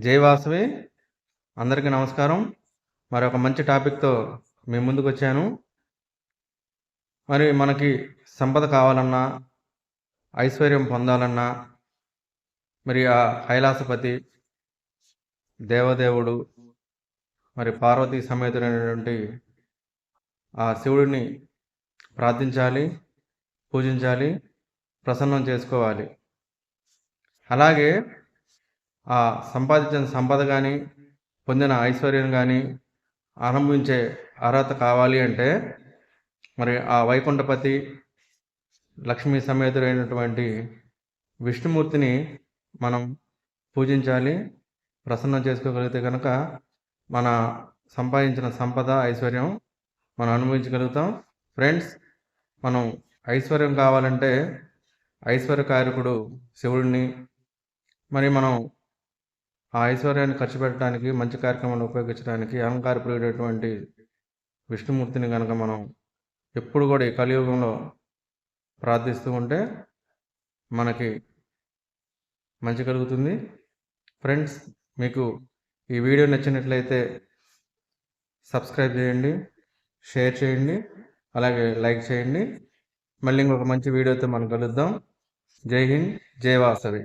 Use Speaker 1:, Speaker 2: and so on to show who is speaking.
Speaker 1: జై వాసవి. అందరికీ నమస్కారం. మరి ఒక మంచి టాపిక్‌తో మీ ముందుకొచ్చాను. మరి మనకి సంపద కావాలన్నా, ఐశ్వర్యం పొందాలన్నా, మరి ఆ కైలాసపతి, దేవదేవుడు, మరి పార్వతీ సమేతుడైనటువంటి ఆ శివుడిని ప్రార్థించాలి, పూజించాలి, ప్రసన్నం చేసుకోవాలి. అలాగే ఆ సంపాదించిన సంపద గానీ, పొందిన ఐశ్వర్యం గానీ అనుభవించే అర్హత కావాలి అంటే మరి ఆ వైకుంఠపతి, లక్ష్మీ సమేతుడైనటువంటి విష్ణుమూర్తిని మనం పూజించాలి. ప్రసన్నం చేసుకోగలిగితే కనుక మన సంపాదించిన సంపద, ఐశ్వర్యం మనం అనుభవించగలుగుతాం. ఫ్రెండ్స్, మనం ఐశ్వర్యం కావాలంటే ఐశ్వర్యకారకుడు శివుడిని, మరి మనం ఆ ఐశ్వర్యాన్ని ఖర్చు పెట్టడానికి, మంచి కార్యక్రమాలను ఉపయోగించడానికి అహంకార ప్రియుడైనటువంటి విష్ణుమూర్తిని కనుక మనం ఎప్పుడు కూడా ఈ కలియుగంలో ప్రార్థిస్తూ ఉంటే మనకి మంచి కలుగుతుంది. ఫ్రెండ్స్, మీకు ఈ వీడియో నచ్చినట్లయితే సబ్స్క్రైబ్ చేయండి, షేర్ చేయండి, అలాగే లైక్ చేయండి. మళ్ళీ ఇంకొక మంచి వీడియోతో మనం కలుద్దాం. జై హింద్, జై వాసవి.